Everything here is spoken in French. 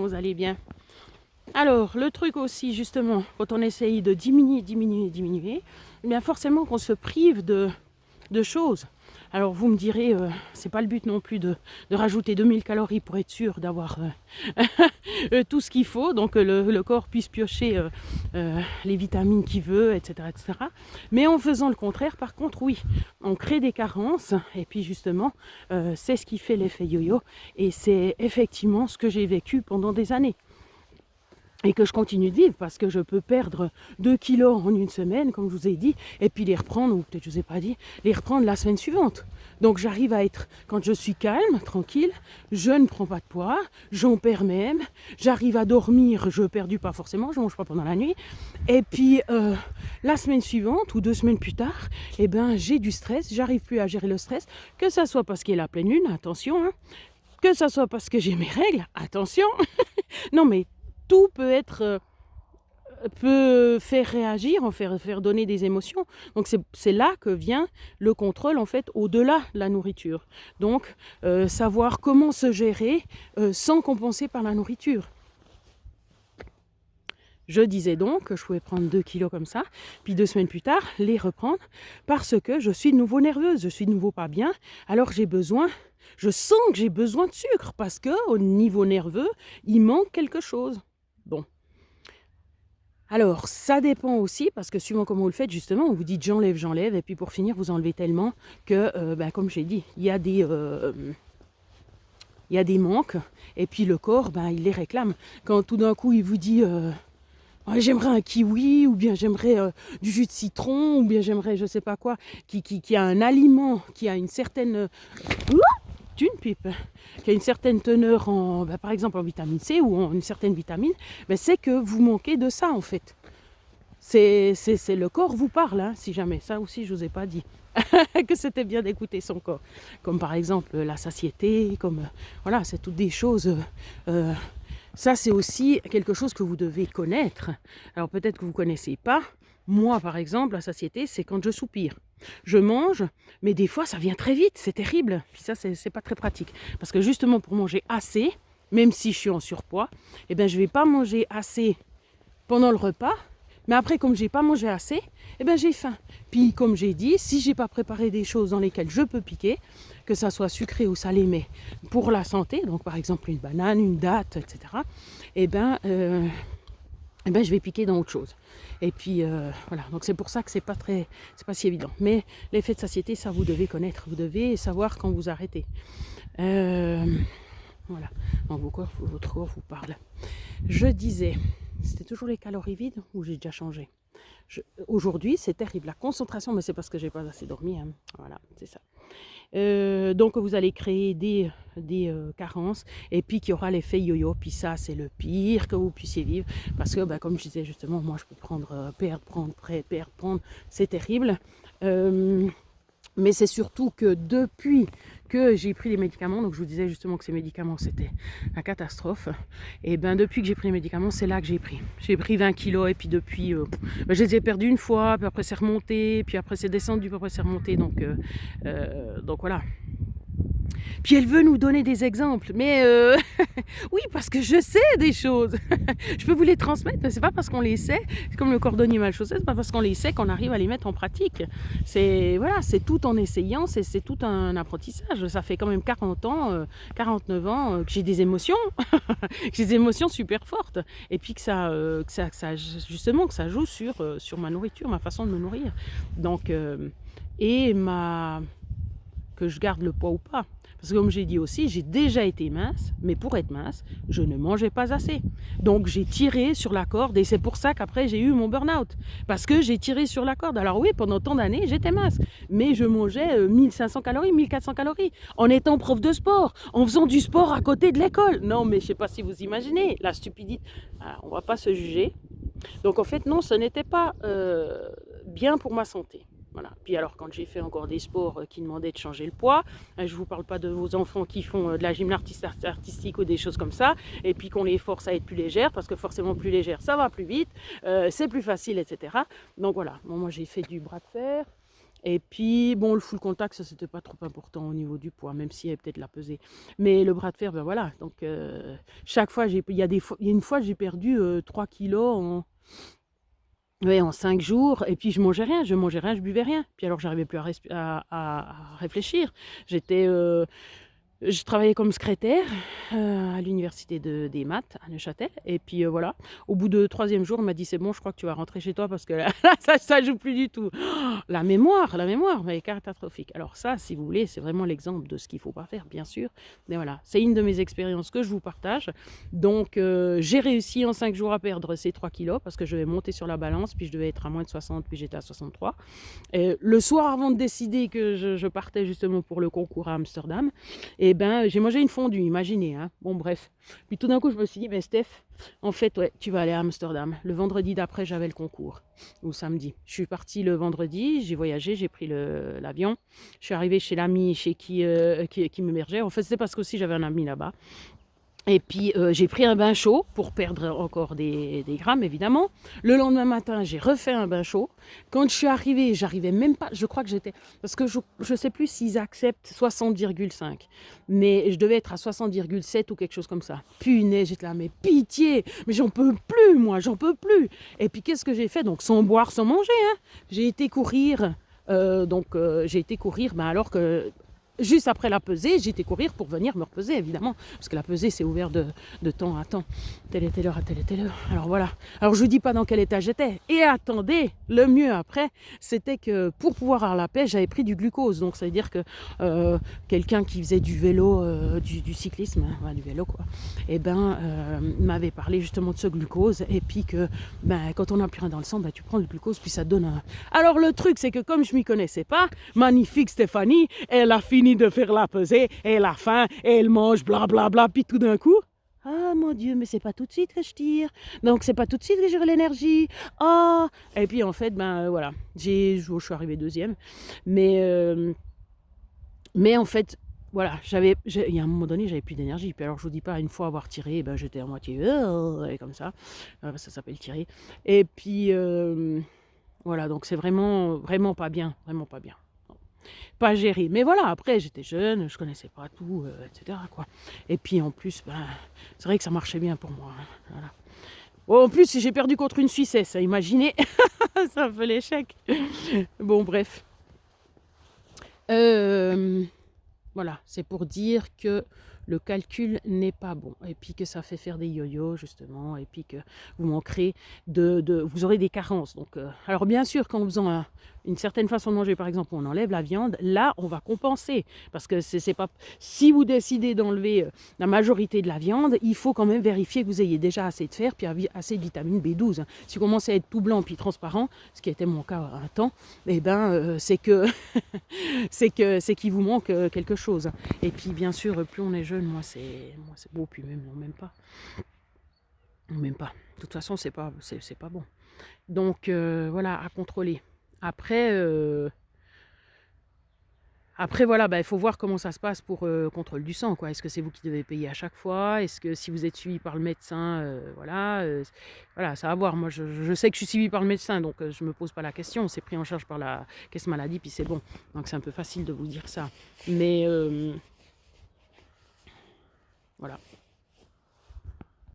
vous allez bien? Alors, le truc aussi, justement, quand on essaye de diminuer, eh bien forcément qu'on se prive de choses. Alors, vous me direz, c'est pas le but non plus de rajouter 2000 calories pour être sûr d'avoir tout ce qu'il faut, donc le corps puisse piocher les vitamines qu'il veut, etc., etc. Mais en faisant le contraire, par contre, oui, on crée des carences, et puis justement, c'est ce qui fait l'effet yo-yo, et c'est effectivement ce que j'ai vécu pendant des années. Et que je continue de vivre parce que je peux perdre 2 kilos en une semaine, comme je vous ai dit, et puis les reprendre, ou peut-être je ne vous ai pas dit, les reprendre la semaine suivante. Donc j'arrive à être, quand je suis calme, tranquille, je ne prends pas de poids, j'en perds même, j'arrive à dormir, je ne perds pas forcément, je ne mange pas pendant la nuit, et puis la semaine suivante ou 2 semaines plus tard, eh ben, j'ai du stress, j'arrive plus à gérer le stress, que ça soit parce qu'il y a la pleine lune, attention, hein, que ça soit parce que j'ai mes règles, attention, non mais tout peut faire réagir, faire donner des émotions. Donc c'est là que vient le contrôle en fait au-delà de la nourriture. Donc savoir comment se gérer sans compenser par la nourriture. Je disais donc que je pouvais prendre 2 kilos comme ça, puis 2 semaines plus tard, les reprendre parce que je suis de nouveau nerveuse, je suis de nouveau pas bien, alors je sens que j'ai besoin de sucre parce qu'au niveau nerveux, il manque quelque chose. Bon. Alors, ça dépend aussi, parce que suivant comment vous le faites, justement, on vous dit j'enlève, et puis pour finir, vous enlevez tellement que, comme j'ai dit, il y a des manques, et puis le corps, il les réclame. Quand tout d'un coup, il vous dit j'aimerais un kiwi, ou bien j'aimerais du jus de citron, ou bien j'aimerais je sais pas quoi, qui a un aliment, qui a une certaine... une pipe qui a une certaine teneur en, par exemple en vitamine C ou en une certaine vitamine, c'est que vous manquez de ça en fait. C'est le corps vous parle, hein, si jamais. Ça aussi je vous ai pas dit que c'était bien d'écouter son corps. Comme par exemple la satiété, comme voilà, c'est toutes des choses. Ça c'est aussi quelque chose que vous devez connaître. Alors peut-être que vous connaissez pas. Moi, par exemple, la satiété, c'est quand je soupire. Je mange, mais des fois, ça vient très vite, c'est terrible. Puis ça, c'est pas très pratique. Parce que justement, pour manger assez, même si je suis en surpoids, je ne vais pas manger assez pendant le repas. Mais après, comme je n'ai pas mangé assez, j'ai faim. Puis, comme j'ai dit, si je n'ai pas préparé des choses dans lesquelles je peux piquer, que ça soit sucré ou salé, mais pour la santé, donc par exemple une banane, une date, etc., je vais piquer dans autre chose. Et puis voilà, donc c'est pour ça que c'est pas si évident. Mais l'effet de satiété, ça vous devez connaître, vous devez savoir quand vous arrêtez. Voilà, donc votre corps vous parle. Je disais, c'était toujours les calories vides ou j'ai déjà changé? Aujourd'hui, c'est terrible. La concentration, mais c'est parce que j'ai pas assez dormi. Hein. Voilà, c'est ça. Donc vous allez créer des carences et puis qu'il y aura l'effet yo-yo, puis ça c'est le pire que vous puissiez vivre parce que comme je disais justement, moi je peux prendre, prendre, c'est terrible. Mais c'est surtout que depuis que j'ai pris les médicaments, donc je vous disais justement que ces médicaments c'était la catastrophe, et depuis que j'ai pris les médicaments, c'est là que j'ai pris 20 kilos, et puis depuis je les ai perdus une fois, puis après c'est remonté, puis après c'est descendu, puis après c'est remonté, donc voilà. Puis elle veut nous donner des exemples, mais oui, parce que je sais des choses. Je peux vous les transmettre, mais c'est pas parce qu'on les sait, c'est comme le cordonnier mal chaussé, c'est pas parce qu'on les sait qu'on arrive à les mettre en pratique. C'est tout en essayant, c'est tout un apprentissage. Ça fait quand même 40 ans, 49 ans que j'ai des émotions, que j'ai des émotions super fortes, et puis que ça joue sur ma nourriture, ma façon de me nourrir. Donc que je garde le poids ou pas. Parce que comme j'ai dit aussi, j'ai déjà été mince, mais pour être mince, je ne mangeais pas assez. Donc j'ai tiré sur la corde et c'est pour ça qu'après j'ai eu mon burn-out. Parce que j'ai tiré sur la corde. Alors oui, pendant tant d'années, j'étais mince. Mais je mangeais 1500 calories, 1400 calories. En étant prof de sport, en faisant du sport à côté de l'école. Non, mais je ne sais pas si vous imaginez la stupidité. Alors, on ne va pas se juger. Donc en fait, non, ce n'était pas bien pour ma santé. Voilà. Puis alors quand j'ai fait encore des sports qui demandaient de changer le poids, je ne vous parle pas de vos enfants qui font de la gymnastique artistique ou des choses comme ça, et puis qu'on les force à être plus légères, parce que forcément plus légère, ça va plus vite, c'est plus facile, etc. Donc voilà, bon, moi j'ai fait du bras de fer, Et puis, bon, le full contact, ça, c'était pas trop important au niveau du poids, même si elle peut-être la pesée. Mais le bras de fer, ben voilà. Donc, chaque fois, il y a une fois, j'ai perdu 3 kilos ouais, en 5 jours. Et puis, je mangeais rien, je buvais rien. Puis alors, j'arrivais plus à réfléchir. J'étais je travaillais comme secrétaire à l'université des maths à Neuchâtel. Et puis voilà, au bout de 3e jour, on m'a dit c'est bon, je crois que tu vas rentrer chez toi parce que là, ça joue plus du tout. Oh, la mémoire, mais catastrophique. Alors ça, si vous voulez, c'est vraiment l'exemple de ce qu'il ne faut pas faire, bien sûr. Mais voilà, c'est une de mes expériences que je vous partage. Donc j'ai réussi en 5 jours à perdre ces 3 kilos parce que je vais monter sur la balance, puis je devais être à moins de 60, puis j'étais à 63. Et le soir, avant de décider que je partais justement pour le concours à Amsterdam, et ben, j'ai mangé une fondue, imaginez, hein. Bon, bref. Puis tout d'un coup, je me suis dit, mais Steph, en fait, ouais, tu vas aller à Amsterdam. Le vendredi d'après, j'avais le concours, ou samedi. Je suis partie le vendredi, j'ai voyagé, j'ai pris l'avion. Je suis arrivée chez l'ami chez qui m'hébergeait. En fait, c'est parce qu'aussi j'avais un ami là-bas. Et puis, j'ai pris un bain chaud pour perdre encore des grammes, évidemment. Le lendemain matin, j'ai refait un bain chaud. Quand je suis arrivée, j'arrivais même pas, je crois que j'étais, parce que je ne sais plus s'ils acceptent 60,5, mais je devais être à 60,7 ou quelque chose comme ça. Punaise, j'étais là, mais pitié, mais j'en peux plus, moi, j'en peux plus. Et puis, qu'est-ce que j'ai fait? Donc, sans boire, sans manger, hein. J'ai été courir, ben, alors que juste après la pesée, j'étais courir pour venir me repeser, évidemment. Parce que la pesée, c'est ouvert de temps à temps. Telle et telle heure à telle et telle heure. Alors voilà. Alors je ne vous dis pas dans quel état j'étais. Et attendez, le mieux après, c'était que pour pouvoir avoir la pêche, j'avais pris du glucose. Donc ça veut dire que quelqu'un qui faisait du vélo, du cyclisme, hein, du vélo quoi, et ben, m'avait parlé justement de ce glucose. Et puis que ben, quand on n'a plus rien dans le sang, ben, tu prends du glucose, puis ça te donne un... Alors le truc, c'est que comme je ne m'y connaissais pas, magnifique Stéphanie, elle a fini de faire la pesée, et elle a faim, et elle mange, blablabla, bla, bla, puis tout d'un coup, ah mon Dieu, mais c'est pas tout de suite que je tire, donc c'est pas tout de suite que j'aurai l'énergie. Ah, et puis en fait, ben voilà, je suis arrivée 2e, mais en fait, voilà, il y a un moment donné, j'avais plus d'énergie. Puis alors, je vous dis pas, une fois avoir tiré, ben j'étais à moitié et comme ça, ça s'appelle tirer. Et puis voilà, donc c'est vraiment, vraiment pas bien, vraiment pas bien. Pas géré. Mais voilà, après, j'étais jeune, je connaissais pas tout, etc. quoi. Et puis en plus, ben, c'est vrai que ça marchait bien pour moi. Hein, voilà. Oh, en plus, j'ai perdu contre une Suissesse, imaginez, ça fait l'échec. Bon, bref. Voilà, c'est pour dire que le calcul n'est pas bon, et puis que ça fait faire des yo-yo justement, et puis que vous manquerez vous aurez des carences. Donc, alors bien sûr, qu'en faisant une certaine façon de manger, par exemple, on enlève la viande, là on va compenser, parce que c'est pas, si vous décidez d'enlever la majorité de la viande, il faut quand même vérifier que vous ayez déjà assez de fer, puis assez de vitamine B12. Hein. Si vous commencez à être tout blanc puis transparent, ce qui était mon cas un temps, eh ben c'est que c'est qu'il vous manque quelque chose. Et puis bien sûr, plus on est jeune, moi c'est beau, puis même non, même pas. Même pas. De toute façon, c'est pas bon. Donc voilà, à contrôler. Après, voilà, bah, il faut voir comment ça se passe pour contrôle du sang. Est-ce que c'est vous qui devez payer à chaque fois? Est-ce que si vous êtes suivi par le médecin, voilà, ça va voir. Moi, je sais que je suis suivi par le médecin, donc je ne me pose pas la question. C'est pris en charge par la caisse maladie, puis c'est bon. Donc c'est un peu facile de vous dire ça. Mais voilà.